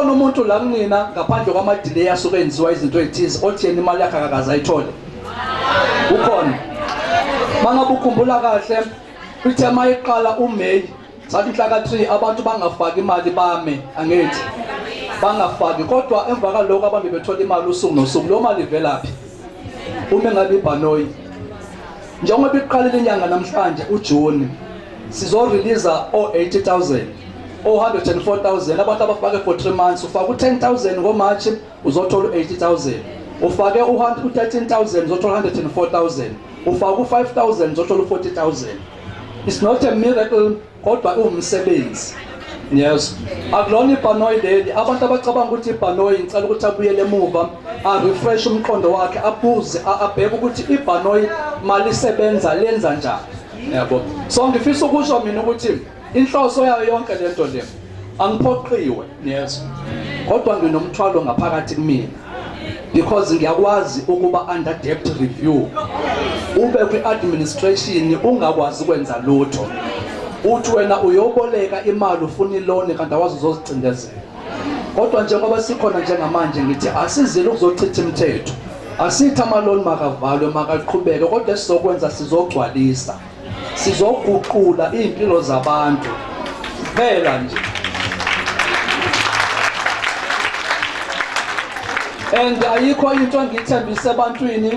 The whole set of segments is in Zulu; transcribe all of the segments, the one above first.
ukhona umuntu la kunina ngaphandle kwamadelay asuke enziwa izinto ezithize othi yena imali yakhe akakaze ayithole ukhona mangabe ukhumbula kahle uthe mayiqala uMay sathi mhla ka3 abantu bangafaki imali bame angithi bangafaki kodwa emva kwaloko abantu bethola imali usuku nosuku lo mali ivelaphi uma ngabe iBhanoyi njengoba iqalile inyanga namhlanje uJune sizo release o80,000 o104,000 abantu abafake for 3 months ufaka u10,000 ngoMarch uzothola u80,000 ufake u13,000 uzothola 104,000 ufaka u5,000 uzothola u40,000 it's not a miracle kodwa umsebenzi yes akulona iBhanoyi leli abantu abacabanga ukuthi iBhanoyi ngicela ukuthi abuyele emuva refresh umqondo wakhe abuze abheke ukuthi iBhanoyi mali isebenza lenza njani yabo so ngifisa ukusho mina ukuthi inhloso yayo yonke lento le angiphoqiwe yes kodwa nginomthwalo ngaphakathi kimi because ngiyakwazi ukuba under debt review ube kwi-administration ungakwazi ukwenza lutho uthi wena uyoboleka imali ufuna iloan kanti awazi uzozicindezela kodwa njengoba sikhona njengamanje ngithi asizile ukuzochitha imithetho asithi ama-loan makavalwe makaqhubeke kodwa sizokwenza sizogcwalisa sizoguqula iy'mpilo zabantu phela nje and ayikho into engiyithembise ebantwini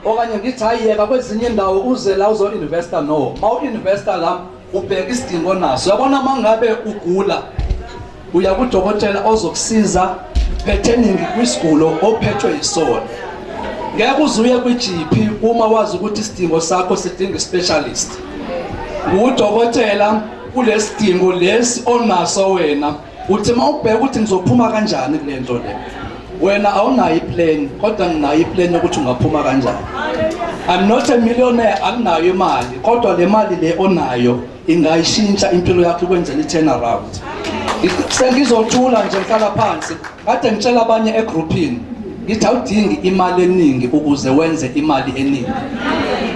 okanye ngithi hayiyeka kwezinye indawo uze la uzo-investa no ma u-investa la ubheka isidingo naso uyabona mangabe ugula uya kudokotela ozokusiza pertaining kwisigulo ophethwe yisona ngeke uzuye kwi-GP uma wazi ukuthi isidingo sakho sidinga i-specialist udokotela kulesidingo lesi onaso wena uthi mawubheka ukuthi ngizophuma kanjani kule nto le wena awunayo iplan kodwa nginayo iplan ukuthi ungaphuma kanjani I'm not a millionaire anginayo imali kodwa le mali le onayo ingayishintsha impilo yakho ukwenzela i-turnaround sengizothula nje ngihlala phansi kade ngitshela abanye egroupini ngithi awudingi imali eningi ukuze wenze imali eningi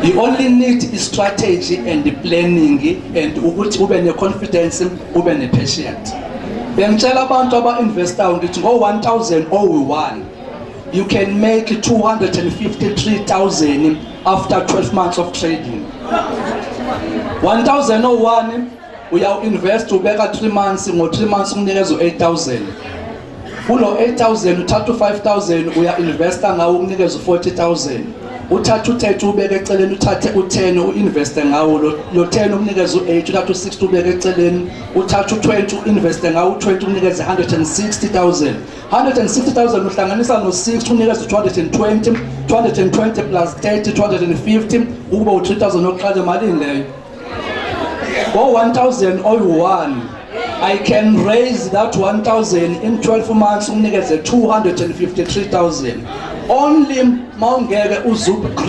you only need strategy and planning and ukuthi ube ne-confidence ube ne-patient bengitshela abantu aba-investayo ngithi ngo-1,001 you can make 253,000 after 12 months of trading 1,001 uyawu-invest ubeka 3 months ngo-3 months ukunikeza u-8,000 kulo 8,000 uthatha u-5,000 uya-investa ngawo ukunikeza u-40,000 uthatha u-30 ubeke eceleni uthathe u-10 u-investe ngawo lo 10 ukunikeza u-8 uthatha u-60 ubeke eceleni uthatha u-20 u-investe ngawo u-20 ukunikeza 160,000 160,000 uhlanganisa no-6 unikeza u-220 220 plus 30 250 ukuba u-3,000 oqala emalini leyo ngo-1,001 I can raise that 1,000 in 12 months unikeze 253,000 only mawungeke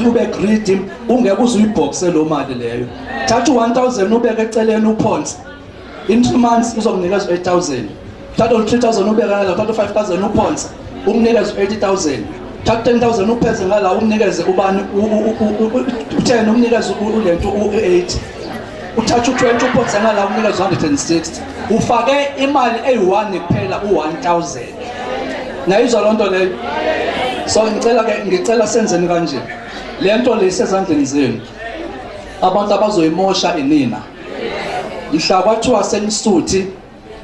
ube greedy ungeke uzuyibhoxe lo mali leyo thatha u-1,000 ubeke eceleni uphonsi in 3 months uzokunikeza 8,000 thatha u-3,000 ubeke ngala thatha u-5,000 uphonsi ukunikeza 80,000 thatha 10,000 upheze ngala ukunikeze ubani u-10 ukunikeza ulento u-8 uthatha u-20 uphonsi ngala ukunikeza 160 ufake imali eyi-1 kuphela u-1,000 nayizwa loo nto leyo so ngicela senzeni kanje lento le isezandleni zenu abantu abazoyimosha inina mhla kwathiwa senisuthi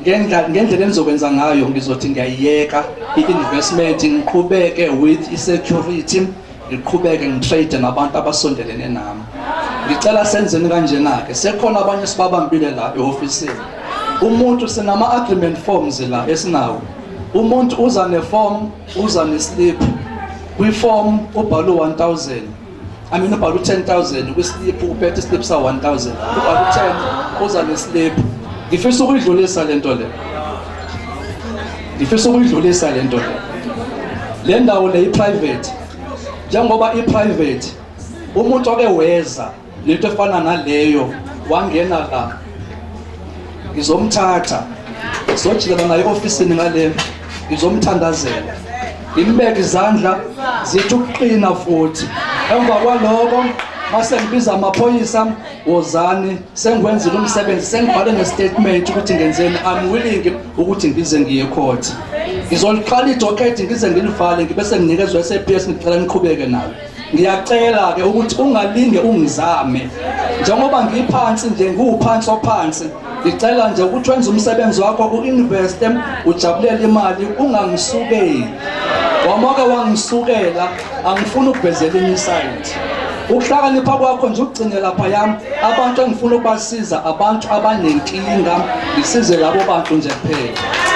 ngendlela enizokwenza ngayo ngizothi ngiyayiyeka i-investment ngiqhubeke with i-security ngiqhubeke ngitrade nabantu abasondelene nami ngicela senzeni kanjena-ke sekhona abanye sibabambile la e-ofisini umuntu sinama-agreement forms la esinawo umuntu uza neform uza neslip kwi-form ubhala u-1,000 ubhala u-10,000 kwislip uphethe islip sa-1,000 ubhala u-10 uza neslip ngifisa ukuyidlulisa lento le le ndawo le i-private njengoba i-private umuntu oke weza lento efana naleyo wangena la ngizomthatha ngizojikela naye ofisini ngale ngizomthandazela imbeke izandla zithi ukuqina futhi emva kwaloko mase ngibiza amaphoyisa wozani sengiwenzile umsebenzi sengibhale nestatement ukuthi ngenzeni I'm willing ukuthi ngize ngiye court ngizoliqala idokhethi ngize ngilivale bese nginikezwe SAPS ngicela niqhubeke nayo. Ngiyacela ke ukuthi ungalinge ungizame njengoba ngiphansi nje nguphansi ophansi. Ngicela nje ukuthi wenze umsebenzi wakho uinvest ujabulele imali ungangisukeli. Wamoke wangisukela angifuni ukuvezela inside. Ukuhlakanipha kwakho nje ugcine lapha yami abantu engifuna ukubasiza abantu abanenkinga ngisize labo bantu nje kuphela.